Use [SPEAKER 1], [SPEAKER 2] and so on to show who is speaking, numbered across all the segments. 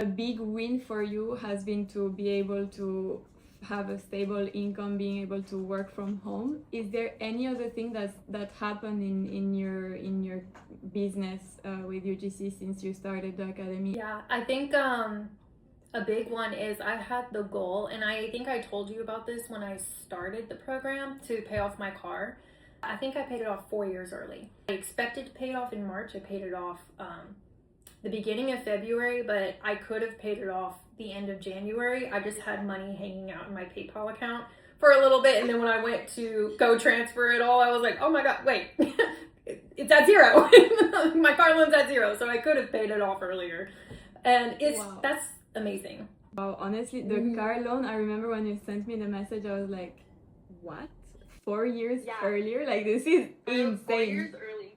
[SPEAKER 1] A big win for you has been to be able to have a stable income, being able to work from home. Is there any other thing that happened in your business with UGC since you started the academy?
[SPEAKER 2] Yeah, I think a big one is I had the goal, and I think I told you about this when I started the program, to pay off my car. I think I paid it off 4 years early. I expected to pay it off in March. I paid it off the beginning of February, but I could have paid it off the end of January. I just had money hanging out in my PayPal account for a little bit, and then when I went to go transfer it all, I was like, oh my god, wait, it's at zero. My car loan's at zero, so I could have paid it off earlier. And that's amazing.
[SPEAKER 1] Wow, honestly, the car loan, I remember when you sent me the message, I was like, what? 4 years earlier? Like, this is insane.
[SPEAKER 3] 4 years early.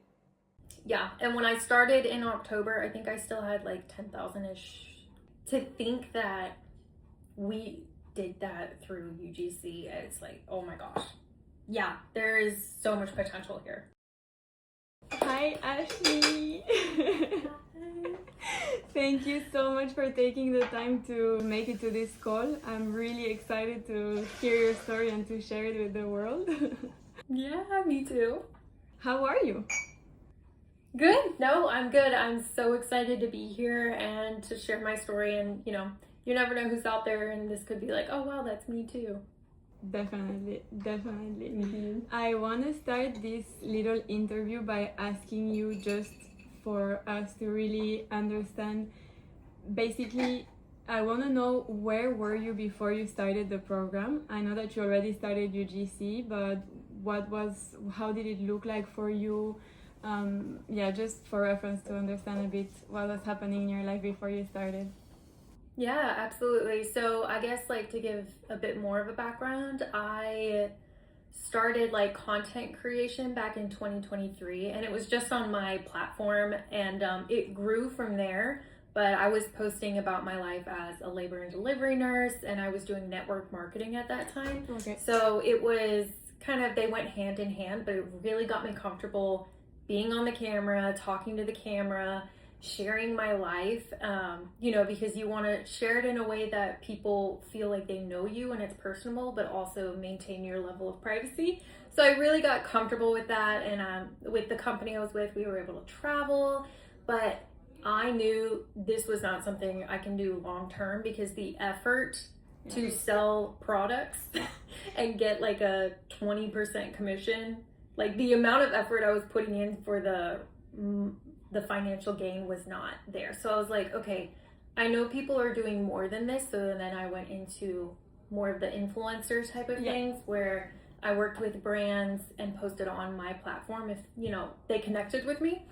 [SPEAKER 2] Yeah, and when I started in October, I think I still had like 10,000-ish. To think that we did that through UGC, it's like, oh my gosh. Yeah, there is so much potential here.
[SPEAKER 1] Hi, Ashleigh. Thank you so much for taking the time to make it to this call. I'm really excited to hear your story and to share it with the world.
[SPEAKER 2] Yeah, me too.
[SPEAKER 1] How are you?
[SPEAKER 2] Good. No, I'm good. I'm so excited to be here and to share my story. And, you never know who's out there, and this could be like, oh, wow, that's me too.
[SPEAKER 1] Definitely.
[SPEAKER 2] Mm-hmm.
[SPEAKER 1] I want to start this little interview by asking you, just for us to really understand. Basically, I want to know, where were you before you started the program? I know that you already started UGC, but how did it look like for you? Just for reference, to understand a bit what was happening in your life before you started.
[SPEAKER 2] Yeah, absolutely. So I guess, like, to give a bit more of a background, I started like content creation back in 2023, and it was just on my platform, and it grew from there. But I was posting about my life as a labor and delivery nurse, and I was doing network marketing at that time.
[SPEAKER 1] Okay.
[SPEAKER 2] So it was kind of, they went hand in hand, but it really got me comfortable being on the camera, talking to the camera, sharing my life, because you want to share it in a way that people feel like they know you and it's personable, but also maintain your level of privacy. So I really got comfortable with that. And with the company I was with, we were able to travel, but I knew this was not something I can do long term, because the effort to sell products and get like a 20% commission, like the amount of effort I was putting in for the financial gain was not there. So I was like, okay, I know people are doing more than this. So then I went into more of the influencer type of things, where I worked with brands and posted on my platform if, they connected with me.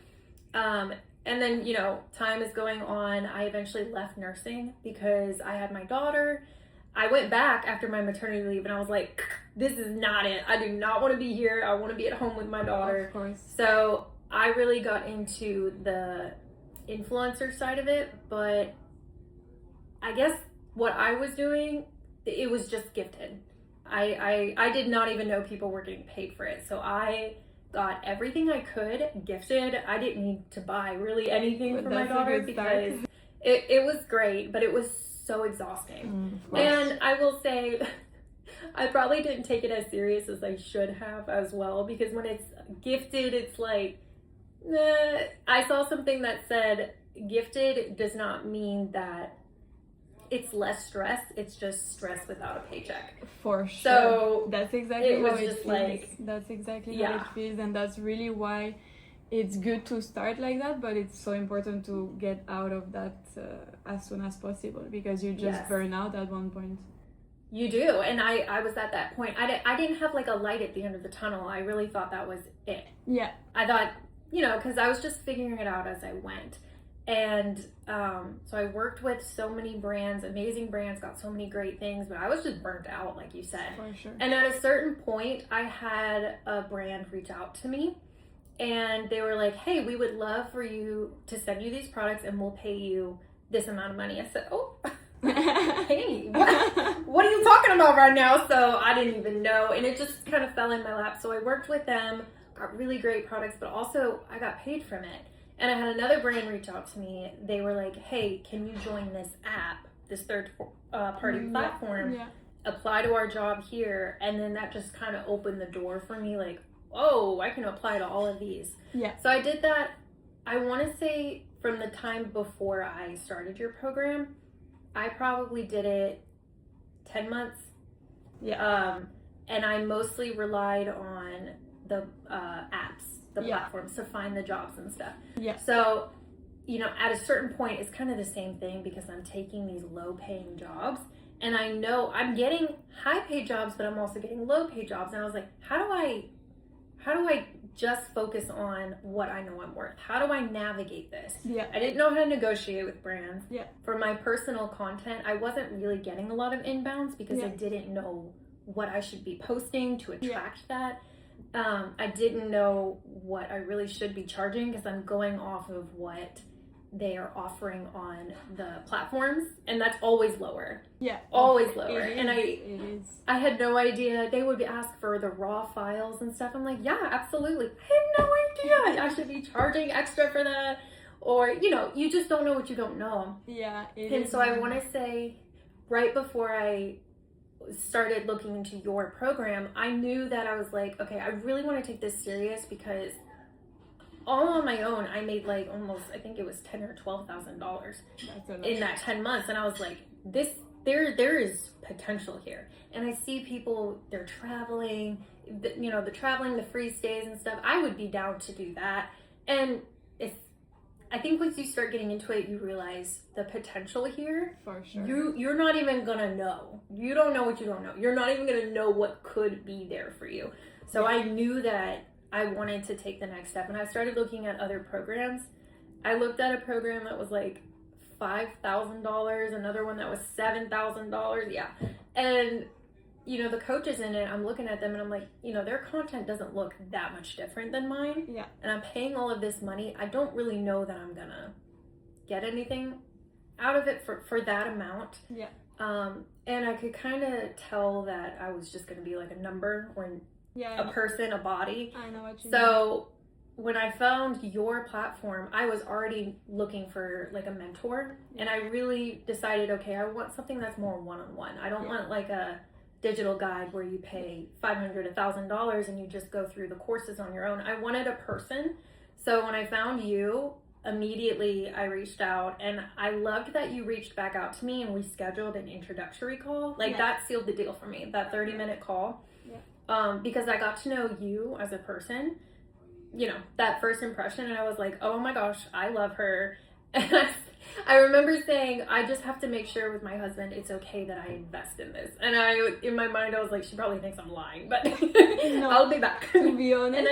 [SPEAKER 2] And then, time is going on. I eventually left nursing because I had my daughter. I went back after my maternity leave, and I was like, this is not it. I do not want to be here. I want to be at home with my daughter.
[SPEAKER 1] Of course.
[SPEAKER 2] So I really got into the influencer side of it, but I guess what I was doing, it was just gifted. I did not even know people were getting paid for it. So I got everything I could gifted. I didn't need to buy really anything for my daughter, because it was great, but it was so exhausting. And I will say, I probably didn't take it as serious as I should have as well, because when it's gifted, it's like, I saw something that said gifted does not mean that it's less stress, it's just stress without a paycheck.
[SPEAKER 1] For sure.
[SPEAKER 2] So
[SPEAKER 1] that's exactly how it feels.
[SPEAKER 2] Like,
[SPEAKER 1] that's exactly how it feels, and that's really why it's good to start like that, but it's so important to get out of that as soon as possible, because you just burn out at one point.
[SPEAKER 2] You do, and I was at that point. I didn't have like a light at the end of the tunnel. I really thought that was it.
[SPEAKER 1] Yeah.
[SPEAKER 2] I thought, because I was just figuring it out as I went. And so I worked with so many brands, amazing brands, got so many great things, but I was just burnt out, like you said.
[SPEAKER 1] For sure.
[SPEAKER 2] And at a certain point, I had a brand reach out to me, and they were like, hey, we would love for you to send you these products, and we'll pay you this amount of money. I said, oh, hey, what are you talking about right now? So I didn't even know, and it just kind of fell in my lap. So I worked with them, got really great products, but also I got paid from it. And I had another brand reach out to me. They were like, hey, can you join this app, this third party platform, apply to our job here? And then that just kind of opened the door for me, like, oh, I can apply to all of these.
[SPEAKER 1] Yeah.
[SPEAKER 2] So I did that, I want to say from the time before I started your program, I probably did it 10 months.
[SPEAKER 1] Yeah.
[SPEAKER 2] And I mostly relied on the apps, the platforms to find the jobs and stuff.
[SPEAKER 1] Yeah.
[SPEAKER 2] So, you know, at a certain point, it's kind of the same thing because I'm taking these low paying jobs and I know I'm getting high paid jobs, but I'm also getting low paid jobs. And I was like, how do I just focus on what I know I'm worth? How do I navigate this?
[SPEAKER 1] Yeah.
[SPEAKER 2] I didn't know how to negotiate with brands.
[SPEAKER 1] Yeah.
[SPEAKER 2] For my personal content, I wasn't really getting a lot of inbounds because I didn't know what I should be posting to attract that. I didn't know what I really should be charging because I'm going off of what they are offering on the platforms, and that's always lower.
[SPEAKER 1] Yeah,
[SPEAKER 2] always lower. And
[SPEAKER 1] I
[SPEAKER 2] had no idea. They would ask for the raw files and stuff. I'm like, yeah, absolutely. I had no idea I should be charging extra for that, or you just don't know what you don't know.
[SPEAKER 1] Yeah,
[SPEAKER 2] and so I want to say, right before I started looking into your program, I knew that I was like, okay, I really want to take this serious because all on my own, I made like almost, I think it was $10,000 or $12,000 in that 10 months. And I was like, there is potential here. And I see people, they're traveling, the traveling, the free stays and stuff. I would be down to do that. And I think once you start getting into it, you realize the potential here.
[SPEAKER 1] For sure.
[SPEAKER 2] You're not even gonna know. You don't know what you don't know. You're not even gonna know what could be there for you. So I knew that I wanted to take the next step, and I started looking at other programs. I looked at a program that was like $5,000, another one that was $7,000. Yeah. And the coaches in it, I'm looking at them and I'm like, their content doesn't look that much different than mine.
[SPEAKER 1] Yeah.
[SPEAKER 2] And I'm paying all of this money. I don't really know that I'm gonna get out of it for that amount.
[SPEAKER 1] Yeah.
[SPEAKER 2] And I could kind of tell that I was just gonna be like a number or a person, a body.
[SPEAKER 1] I know what you mean.
[SPEAKER 2] So when I found your platform, I was already looking for like a mentor, and I really decided, okay, I want something that's more one-on-one. I don't want like a digital guide where you pay $500, $1,000 and you just go through the courses on your own. I wanted a person. So when I found you, immediately I reached out, and I loved that you reached back out to me and we scheduled an introductory call. Like that sealed the deal for me, that 30-minute call. Because I got to know you as a person, that first impression, and I was like, oh my gosh, I love her. And I remember saying, I just have to make sure with my husband it's okay that I invest in this. And in my mind, I was like, she probably thinks I'm lying, but I'll be back.
[SPEAKER 1] To be honest,
[SPEAKER 2] and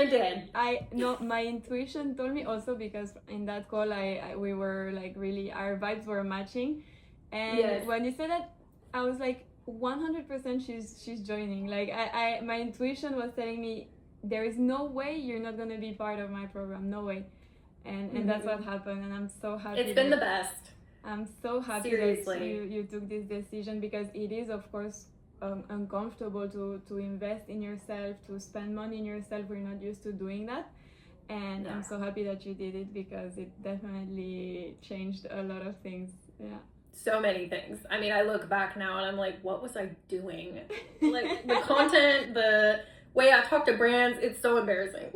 [SPEAKER 2] I did.
[SPEAKER 1] My intuition told me also, because in that call, we were like really, our vibes were matching. And when you said that, I was like, 100% she's joining. Like my intuition was telling me there is no way you're not going to be part of my program, no way. And that's what happened, and I'm so happy.
[SPEAKER 2] It's been the best.
[SPEAKER 1] I'm so happy that you took this decision, because it is of course uncomfortable to invest in yourself, to spend money in yourself. We're not used to doing that, and I'm so happy that you did it, because it definitely changed a lot of things.
[SPEAKER 2] So many things. I mean, I look back now and I'm like, what was I doing? Like the content, the way I talk to brands, it's so embarrassing.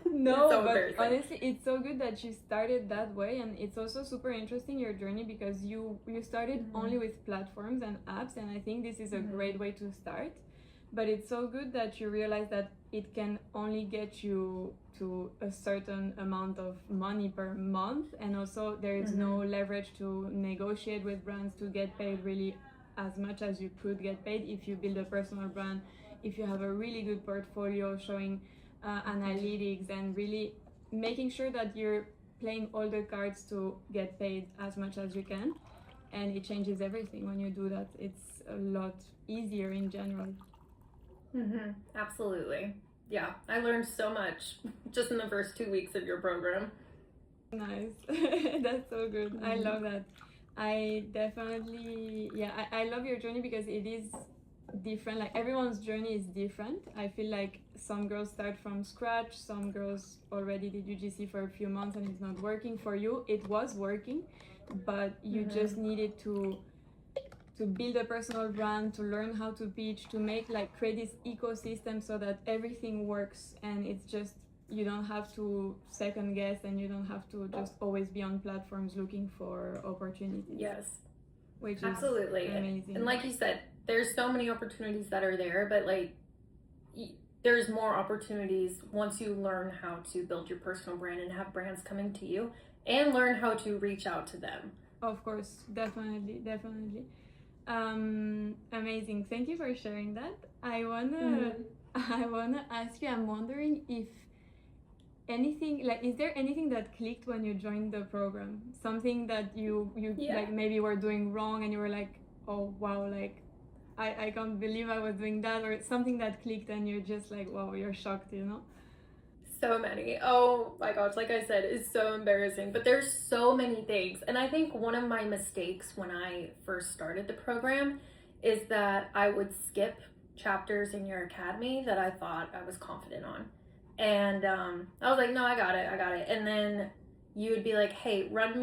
[SPEAKER 1] No, but honestly, it's so good that you started that way, and it's also super interesting, your journey, because you started only with platforms and apps, and I think this is a great way to start. But it's so good that you realize that it can only get you to a certain amount of money per month, and also there is no leverage to negotiate with brands to get paid really as much as you could get paid if you build a personal brand, if you have a really good portfolio showing analytics, and really making sure that you're playing all the cards to get paid as much as you can. And it changes everything when you do that. It's a lot easier in general.
[SPEAKER 2] Absolutely. Yeah, I learned so much just in the first 2 weeks of your program.
[SPEAKER 1] Nice. That's so good. I love that. I definitely, I love your journey, because it is different, like everyone's journey is different. I feel like some girls start from scratch, some girls already did UGC for a few months and it's not working. For you it was working, but you just needed to build a personal brand, to learn how to pitch, to make like create this ecosystem so that everything works, and it's just, you don't have to second guess, and you don't have to just always be on platforms looking for opportunities.
[SPEAKER 2] Yes,
[SPEAKER 1] which is
[SPEAKER 2] absolutely
[SPEAKER 1] amazing.
[SPEAKER 2] And like you said, there's so many opportunities that are there, but like there's more opportunities once you learn how to build your personal brand and have brands coming to you and learn how to reach out to them.
[SPEAKER 1] Of course, definitely. Amazing. Thank you for sharing that. I wanna ask you, I'm wondering if anything, like, is there anything that clicked when you joined the program? Something that you like maybe were doing wrong and you were like, oh wow, like I can't believe I was doing that, or something that clicked and you're just like, wow, you're shocked, you know?
[SPEAKER 2] So many. Oh my gosh, like I said, it's so embarrassing, but there's so many things. And I think one of my mistakes when I first started the program is that I would skip chapters in your academy that I thought I was confident on. And I was like, no, I got it. And then you would be like, hey, run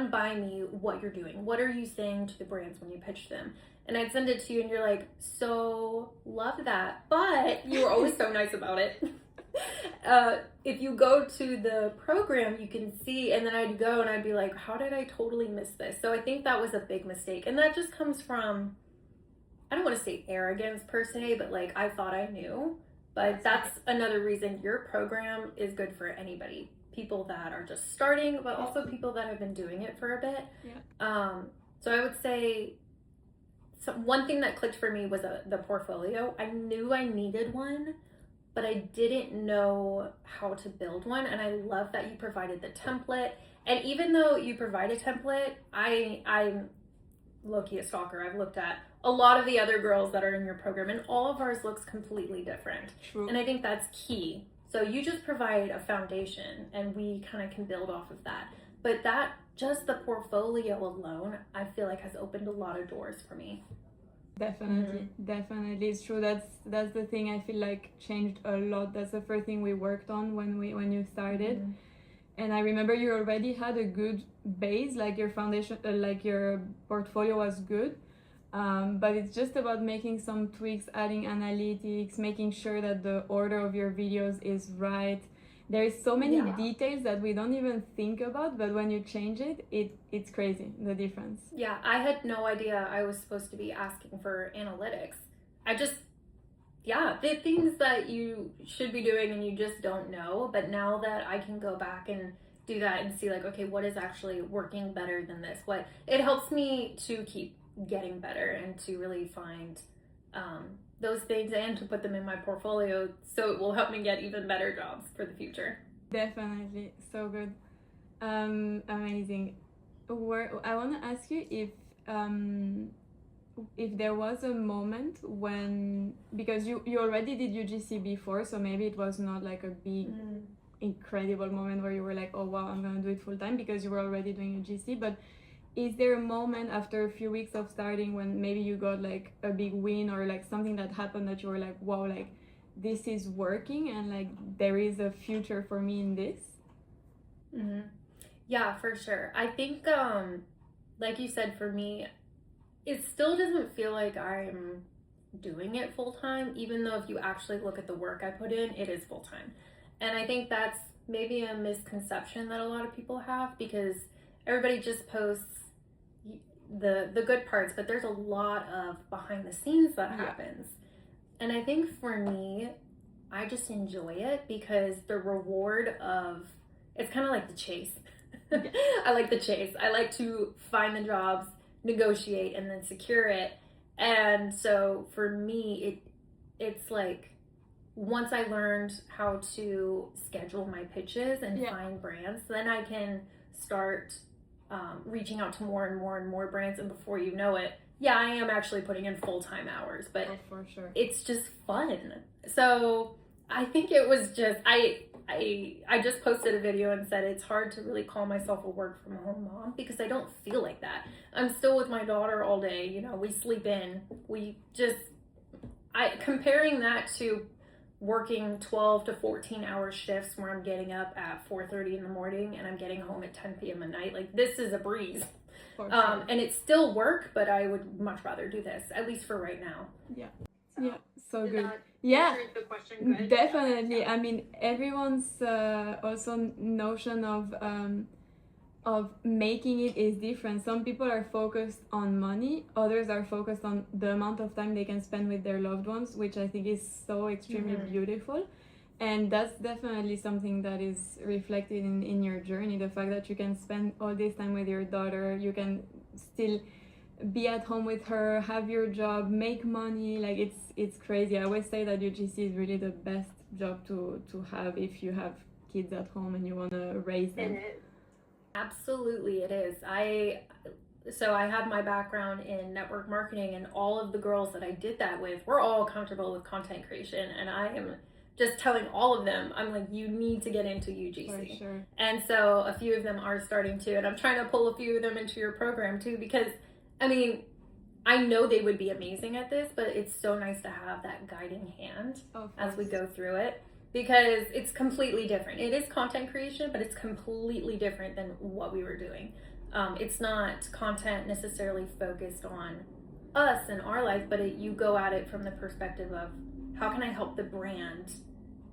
[SPEAKER 2] by me what you're doing. What are you saying to the brands when you pitch them? And I'd send it to you and you're like, so love that. But you were always so nice about it. If you go to the program, you can see, and then I'd go and I'd be like, how did I totally miss this? So I think that was a big mistake. And that just comes from, I don't want to say arrogance per se, but like I thought I knew. But that's another reason your program is good for anybody. People that are just starting, but also people that have been doing it for a bit.
[SPEAKER 1] Yeah.
[SPEAKER 2] So I would say one thing that clicked for me was the portfolio. I knew I needed one, but I didn't know how to build one. And I love that you provided the template. And even though you provide a template, I'm low-key a stalker. I've looked at a lot of the other girls that are in your program, and all of ours looks completely different.
[SPEAKER 1] True.
[SPEAKER 2] And I think that's key. So you just provide a foundation and we kind of can build off of that. But that, just the portfolio alone, I feel like has opened a lot of doors for me.
[SPEAKER 1] Definitely. It's true. That's the thing I feel like changed a lot. That's the first thing we worked on when you started. And I remember you already had a good base, like your foundation, like your portfolio was good. But it's just about making some tweaks, adding analytics, making sure that the order of your videos is right. There is so many details that we don't even think about, but when you change it's crazy, the difference.
[SPEAKER 2] Yeah, I had no idea I was supposed to be asking for analytics. The things that you should be doing and you just don't know. But now that I can go back and do that and see like, okay, what is actually working better than this? It helps me to keep getting better and to really find those things and to put them in my portfolio, so it will help me get even better jobs for the future.
[SPEAKER 1] Definitely. So good. Amazing. I want to ask you if there was a moment when, because you already did UGC before, so maybe it was not like a big incredible moment where you were like, oh wow, I'm gonna do it full time, because you were already doing UGC. But is there a moment after a few weeks of starting when maybe you got like a big win, or like something that happened that you were like, wow, like this is working and like there is a future for me in this?
[SPEAKER 2] Yeah, for sure. I think like you said, for me, it still doesn't feel like I'm doing it full time, even though if you actually look at the work I put in, it is full time. And I think that's maybe a misconception that a lot of people have, because everybody just posts the good parts, but there's a lot of behind the scenes that happens. And I think for me, I just enjoy it because the reward of, it's kind of like the chase. I like the chase. I like to find the jobs, negotiate, and then secure it. And so for me, it's like, once I learned how to schedule my pitches and find brands, then I can start reaching out to more and more and more brands. And before you know it, I am actually putting in full-time hours, but
[SPEAKER 1] for sure,
[SPEAKER 2] it's just fun. So I think it was just I just posted a video and said it's hard to really call myself a work from home mom because I don't feel like that. I'm still with my daughter all day. You know, we sleep in. Comparing that to working 12 to 14 hour shifts where I'm getting up at 4:30 in the morning and I'm getting home at 10 p.m. at night. Like, this is a breeze.
[SPEAKER 1] For sure.
[SPEAKER 2] And it's still work, but I would much rather do this, at least for right now.
[SPEAKER 1] Yeah. Yeah, so
[SPEAKER 3] Did
[SPEAKER 1] good.
[SPEAKER 3] that
[SPEAKER 1] Yeah,
[SPEAKER 3] answer the question good?
[SPEAKER 1] definitely. I mean, everyone's also notion of making it is different. Some people are focused on money, others are focused on the amount of time they can spend with their loved ones, which I think is so extremely beautiful. And that's definitely something that is reflected in your journey. The fact that you can spend all this time with your daughter, you can still be at home with her, have your job, make money. Like, it's crazy. I always say that UGC is really the best job to have if you have kids at home and you want to raise them.
[SPEAKER 3] It is.
[SPEAKER 2] Absolutely, it is. So I have my background in network marketing, and all of the girls that I did that with, we're all comfortable with content creation, and I am just telling all of them, I'm like, you need to get into UGC.
[SPEAKER 1] For sure.
[SPEAKER 2] And so a few of them are starting to, and I'm trying to pull a few of them into your program too, because I mean, I know they would be amazing at this, but it's so nice to have that guiding hand as we go through it, because it's completely different. It is content creation, but it's completely different than what we were doing. It's not content necessarily focused on us and our life, but you go at it from the perspective of, how can I help the brand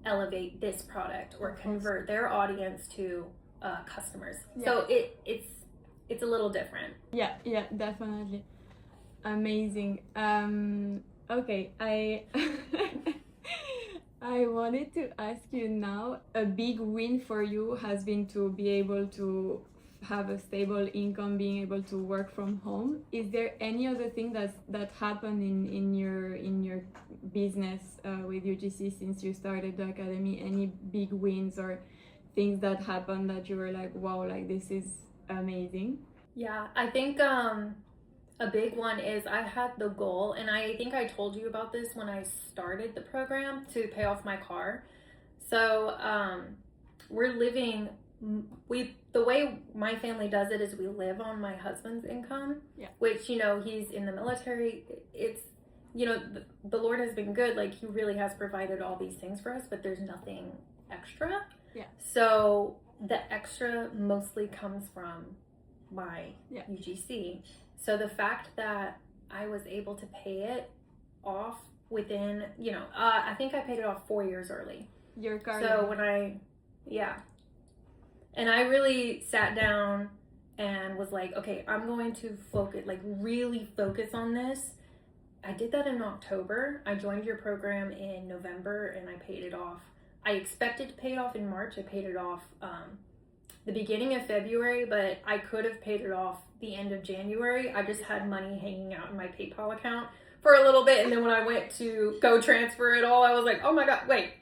[SPEAKER 2] elevate this product or convert their audience to customers?
[SPEAKER 1] Yeah.
[SPEAKER 2] So it's a little different.
[SPEAKER 1] Yeah, definitely. Amazing. Okay, I I wanted to ask you now, a big win for you has been to be able to have a stable income, being able to work from home. Is there any other thing that happened in your business with UGC since you started the academy? Any big wins or things that happened that you were like, wow, like this is amazing?
[SPEAKER 2] Yeah, I think a big one is I had the goal, and I think I told you about this when I started the program, to pay off my car. So we're living, the way my family does it is we live on my husband's income, which, you know, he's in the military. It's, you know, the Lord has been good. Like, he really has provided all these things for us, but there's nothing extra.
[SPEAKER 1] Yeah.
[SPEAKER 2] So the extra mostly comes from my UGC. So the fact that I was able to pay it off within, you know, I think I paid it off 4 years early.
[SPEAKER 1] Your car.
[SPEAKER 2] So when and I really sat down and was like, okay, I'm going to focus, like really focus on this. I did that in October. I joined your program in November and I paid it off. I expected to pay it off in March. I paid it off the beginning of February, but I could have paid it off the end of January. I just had money hanging out in my PayPal account for a little bit, and then when I went to go transfer it all, I was like, oh my god, wait,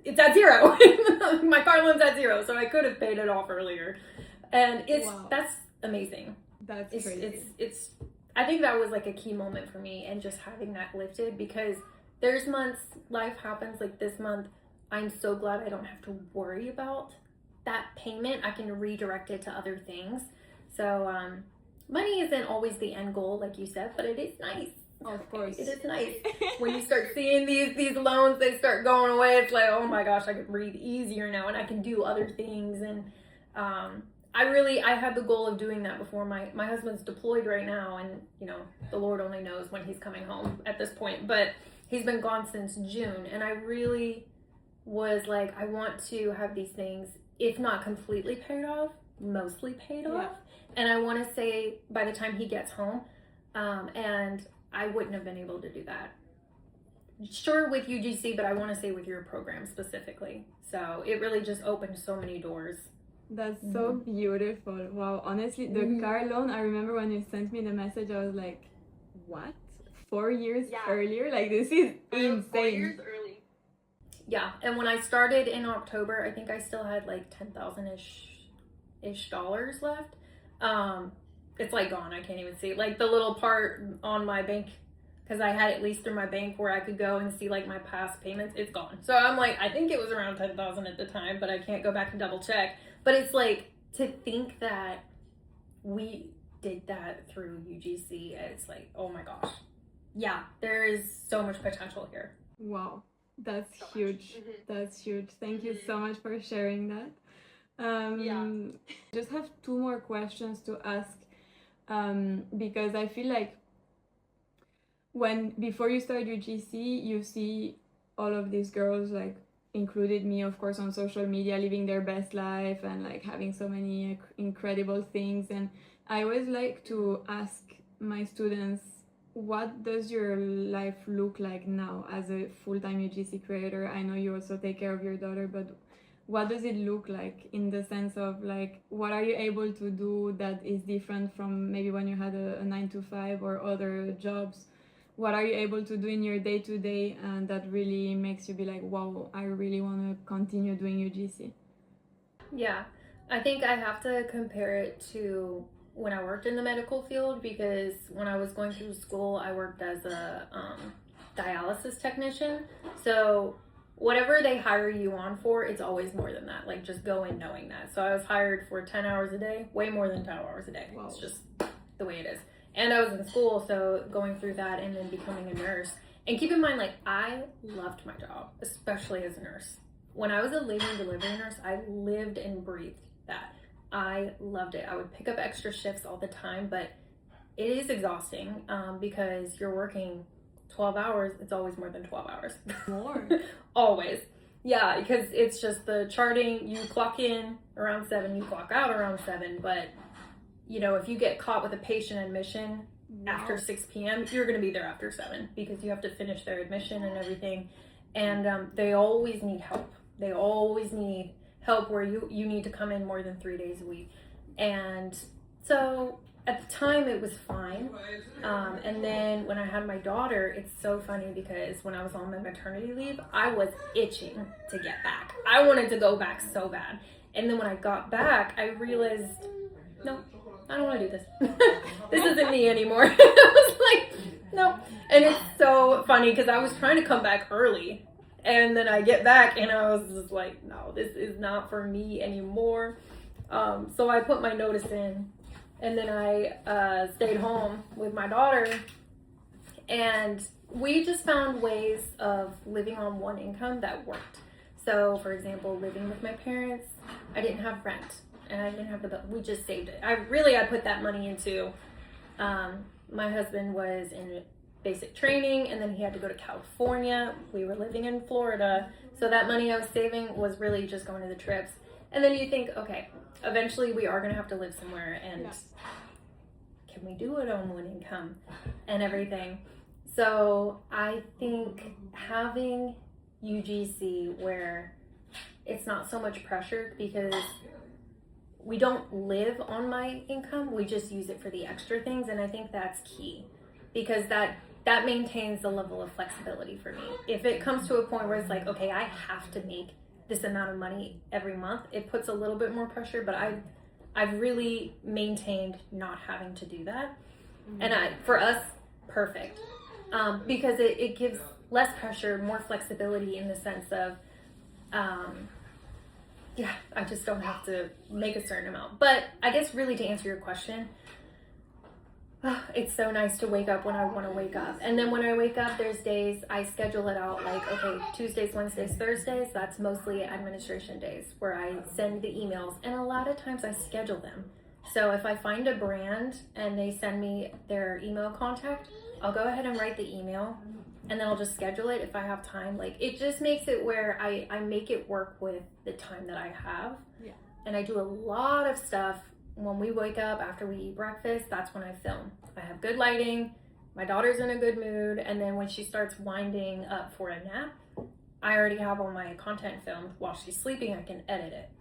[SPEAKER 2] it's at zero. My car loan's at zero, so I could have paid it off earlier. And that's amazing.
[SPEAKER 1] That's crazy.
[SPEAKER 2] It's I think that was like a key moment for me, and just having that lifted, because there's months life happens, like this month I'm so glad I don't have to worry about that payment. I can redirect it to other things. So money isn't always the end goal, like you said, but it is nice.
[SPEAKER 1] Oh, of course.
[SPEAKER 2] It is nice. When you start seeing these loans, they start going away. It's like, oh my gosh, I can breathe easier now, and I can do other things. And I had the goal of doing that before. My husband's deployed right now, and you know, the Lord only knows when he's coming home at this point, but he's been gone since June, and I really was like, I want to have these things, if not completely paid off, mostly paid off. And I want to say by the time he gets home, and I wouldn't have been able to do that. Sure, with UGC, but I want to say with your program specifically. So it really just opened so many doors.
[SPEAKER 1] That's so beautiful. Wow, honestly, the car loan, I remember when you sent me the message, I was like, what? 4 years earlier? Like, this is insane.
[SPEAKER 3] 4 years early.
[SPEAKER 2] Yeah, and when I started in October, I think I still had like $10,000-ish left. It's like gone. I can't even see. Like the little part on my bank because I had at least through my bank where I could go and see like my past payments. It's gone. So I'm like, I think it was around 10,000 at the time, but I can't go back and double check. But it's like, to think that we did that through UGC, it's like, oh my gosh. Yeah, there is so much potential here.
[SPEAKER 1] Wow, that's huge. That's huge. Thank you so much for sharing that. Just have two more questions to ask, because I feel like before you start UGC, you see all of these girls, like included me, of course, on social media, living their best life and like having so many incredible things. And I always like to ask my students, what does your life look like now as a full-time UGC creator? I know you also take care of your daughter, but what does it look like in the sense of like, what are you able to do that is different from maybe when you had a 9 to 5 or other jobs? What are you able to do in your day-to-day and that really makes you be like, wow, I really want to continue doing UGC?
[SPEAKER 2] Yeah, I think I have to compare it to when I worked in the medical field, because when I was going through school, I worked as a dialysis technician. So whatever they hire you on for, it's always more than that. Like, just go in knowing that. So I was hired for 10 hours a day, way more than 10 hours a day. Wow. It's just the way it is. And I was in school, so going through that and then becoming a nurse. And keep in mind, like, I loved my job, especially as a nurse. When I was a labor and delivery nurse, I lived and breathed that. I loved it. I would pick up extra shifts all the time, but it is exhausting because you're working 12 hours. It's always more than 12 hours.
[SPEAKER 1] More?
[SPEAKER 2] Always. Yeah, because it's just the charting. You clock in around 7, you clock out around 7, but you know, if you get caught with a patient admission after 6 p.m., you're going to be there after 7 because you have to finish their admission and everything. And they always need help. They always need help where you need to come in more than 3 days a week. And so at the time it was fine. And then when I had my daughter, it's so funny because when I was on my maternity leave, I was itching to get back. I wanted to go back so bad. And then when I got back, I realized, no, I don't want to do this. This isn't me anymore. I was like, no. And it's so funny because I was trying to come back early. And then I get back and I was just like, no, this is not for me anymore. So I put my notice in. And then I stayed home with my daughter. And we just found ways of living on one income that worked. So, for example, living with my parents, I didn't have rent. And I didn't have the bill. We just saved it. I put that money into, my husband was in basic training and then he had to go to California. We were living in Florida. So that money I was saving was really just going to the trips. And then you think, okay, eventually we are going to have to live somewhere and can we do it on one income and everything? So I think having UGC where it's not so much pressure because we don't live on my income, we just use it for the extra things, and I think that's key because that maintains the level of flexibility for me. If it comes to a point where it's like, okay, I have to make this amount of money every month, it puts a little bit more pressure, but I've really maintained not having to do that. Mm-hmm. And for us, perfect. Because it gives less pressure, more flexibility in the sense of I just don't have to make a certain amount. But I guess really to answer your question, it's so nice to wake up when I want to wake up. And then when I wake up, there's days I schedule it out like, okay, Tuesdays, Wednesdays, Thursdays, that's mostly administration days where I send the emails. And a lot of times I schedule them. So if I find a brand and they send me their email contact, I'll go ahead and write the email. And then I'll just schedule it if I have time. Like, it just makes it where I make it work with the time that I have. Yeah. And I do a lot of stuff when we wake up after we eat breakfast. That's when I film. I have good lighting. My daughter's in a good mood. And then when she starts winding up for a nap, I already have all my content filmed. While she's sleeping, I can edit it.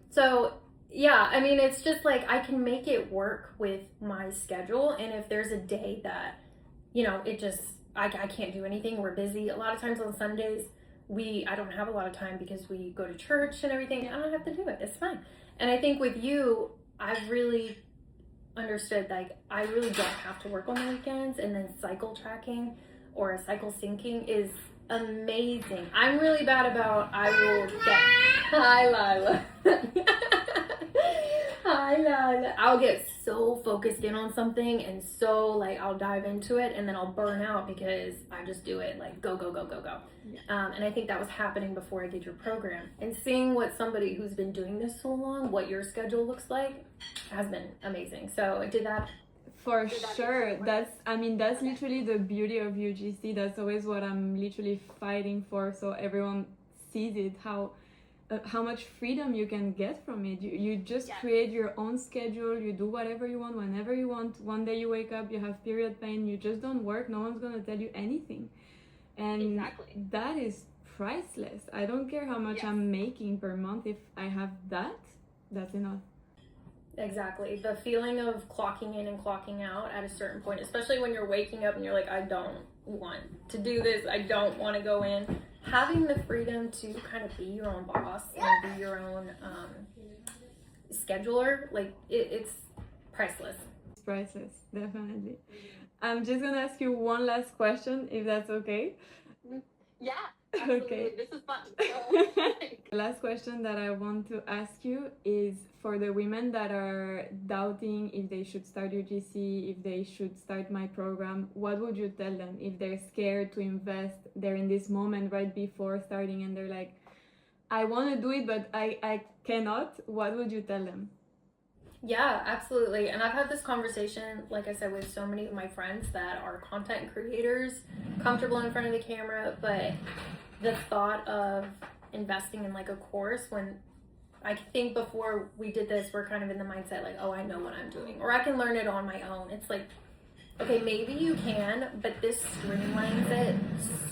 [SPEAKER 2] So, yeah, I mean, it's just like I can make it work with my schedule. And if there's a day that, you know, it just... I can't do anything. We're busy. A lot of times on Sundays, I don't have a lot of time because we go to church and everything. I don't have to do it. It's fine. And I think with you, I've really understood, like, I really don't have to work on the weekends and then cycle tracking or a cycle syncing is amazing. I'm really bad about, I will get, hi Lila. Hi Lila. I'll get so focused in on something and so like I'll dive into it and then I'll burn out because I just do it like go. Yeah. And I think that was happening before I did your program. And seeing what somebody who's been doing this so long, what your schedule looks like, has been amazing. So I did that.
[SPEAKER 1] For sure. That's literally the beauty of UGC. That's always what I'm literally fighting for, so everyone sees it, how much freedom you can get from it. You just create your own schedule, you do whatever you want, whenever you want. One day you wake up, you have period pain, you just don't work, no one's gonna tell you anything. And that is priceless. I don't care how much I'm making per month. If I have that, that's enough.
[SPEAKER 2] Exactly. The feeling of clocking in and clocking out at a certain point, especially when you're waking up and you're like, I don't want to do this, I don't want to go in. Having the freedom to kind of be your own boss and be your own scheduler, like it's priceless.
[SPEAKER 1] It's priceless, definitely. I'm just gonna ask you one last question, if that's okay.
[SPEAKER 3] Yeah. Absolutely.
[SPEAKER 1] Okay.
[SPEAKER 3] This is fun.
[SPEAKER 1] The last question that I want to ask you is for the women that are doubting if they should start UGC, if they should start my program. What would you tell them if they're scared to invest? They're in this moment right before starting and they're like, I want to do it, but I cannot. What would you tell them?
[SPEAKER 2] Yeah, absolutely. And I've had this conversation, like I said, with so many of my friends that are content creators, comfortable in front of the camera, but the thought of investing in like a course, when I think before we did this, we're kind of in the mindset like, oh, I know what I'm doing, or I can learn it on my own. It's like, okay, maybe you can, but this streamlines it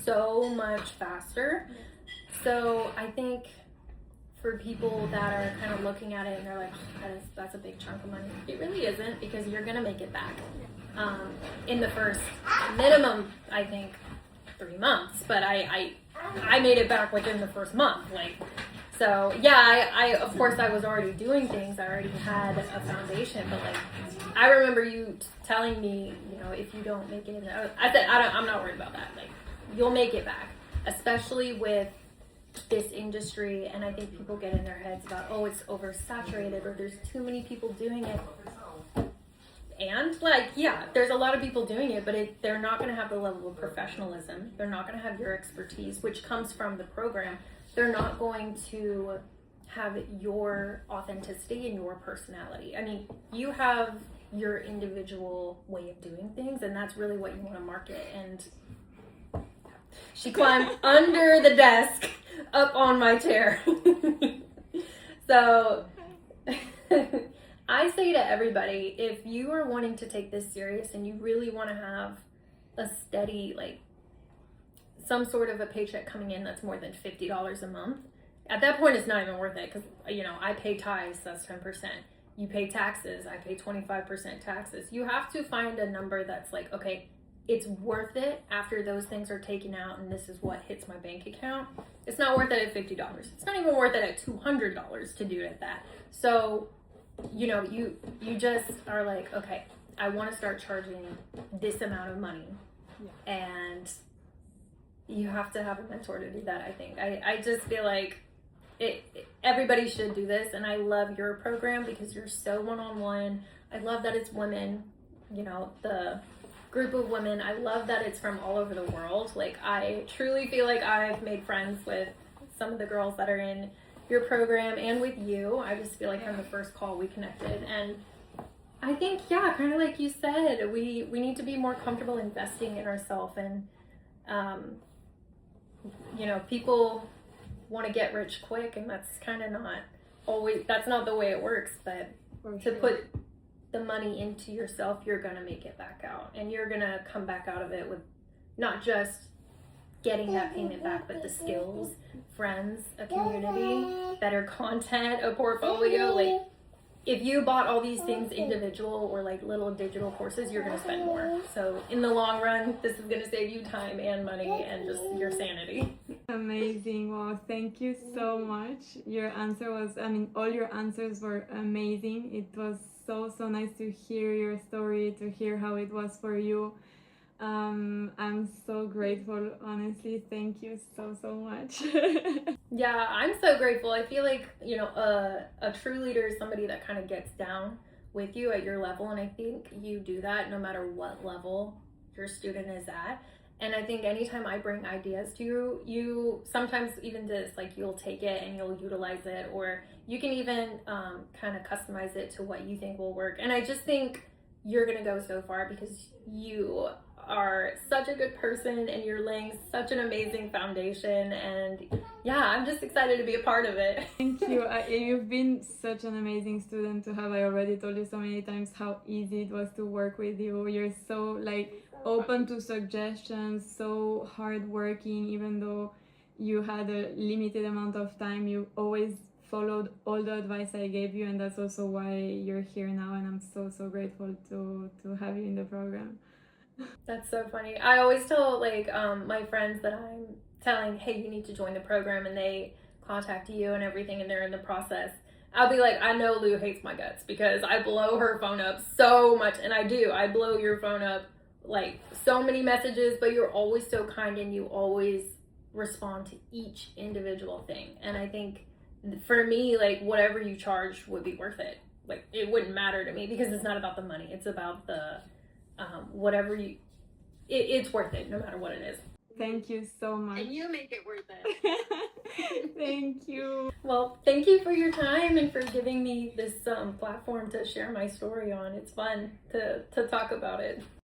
[SPEAKER 2] so much faster. So I think for people that are kind of looking at it and they're like, oh, that's a big chunk of money. It really isn't, because you're gonna make it back in the first minimum, I think, 3 months. But I made it back within the first month. Like, so yeah, I of course I was already doing things. I already had a foundation, but like I remember you telling me, you know, if you don't make it, I said I'm not worried about that. Like, you'll make it back, especially with this industry. And I think people get in their heads about, oh, it's oversaturated or there's too many people doing it. And like, yeah, there's a lot of people doing it, but they're not going to have the level of professionalism. They're not going to have your expertise, which comes from the program. They're not going to have your authenticity and your personality. I mean, you have your individual way of doing things, and that's really what you want to market. And she climbed under the desk up on my chair. So I say to everybody, if you are wanting to take this serious and you really want to have a steady, like some sort of a paycheck coming in that's more than $50 a month, at that point it's not even worth it, because, you know, I pay tithes, that's 10%. You pay taxes, I pay 25% taxes. You have to find a number that's like, okay, it's worth it after those things are taken out and this is what hits my bank account. It's not worth it at $50. It's not even worth it at $200 to do it at that. So, you know, you just are like, okay, I want to start charging this amount of money. Yeah. And you have to have a mentor to do that, I think. I just feel like everybody should do this. And I love your program because you're so one-on-one. I love that it's women, you know, the group of women. I love that it's from all over the world. Like, I truly feel like I've made friends with some of the girls that are in your program and with you. I just feel like from the first call we connected. And I think, yeah, kind of like you said, we need to be more comfortable investing in ourselves. And, you know, people want to get rich quick, and that's kind of not always, that's not the way it works. But to put the money into yourself, you're going to make it back out, and you're going to come back out of it with not just getting that payment back, but the skills, friends, a community, better content, a portfolio. Like, if you bought all these things individual or like little digital courses, you're going to spend more. So in the long run, this is going to save you time and money and just your sanity.
[SPEAKER 1] Amazing. Wow, thank you so much. Your answer was, I mean, all your answers were amazing. It was so nice to hear your story, to hear how it was for you. I'm so grateful, honestly. Thank you so much.
[SPEAKER 2] Yeah, I'm so grateful. I feel like, you know, a true leader is somebody that kind of gets down with you at your level. And I think you do that no matter what level your student is at. And I think anytime I bring ideas to you, you sometimes even just like you'll take it and you'll utilize it, or you can even kind of customize it to what you think will work. And I just think you're going to go so far because you are such a good person and you're laying such an amazing foundation. And yeah, I'm just excited to be a part of it.
[SPEAKER 1] Thank you. You've been such an amazing student to have. I already told you so many times how easy it was to work with you. You're so like open to suggestions, so hardworking. Even though you had a limited amount of time, you always followed all the advice I gave you, and that's also why you're here now. And I'm so grateful to have you in the program.
[SPEAKER 2] That's so funny. I always tell like my friends that I'm telling, hey, you need to join the program, and they contact you and everything, and they're in the process. I'll be like, I know Lou hates my guts because I blow her phone up so much, and I do. I blow your phone up like so many messages, but you're always so kind and you always respond to each individual thing. And I think for me, like whatever you charge would be worth it. Like it wouldn't matter to me because it's not about the money. It's about the whatever you, it's worth it no matter what it is.
[SPEAKER 1] Thank you so much.
[SPEAKER 3] And you make it worth it.
[SPEAKER 1] Thank you.
[SPEAKER 2] Well, thank you for your time and for giving me this platform to share my story on. It's fun to talk about it.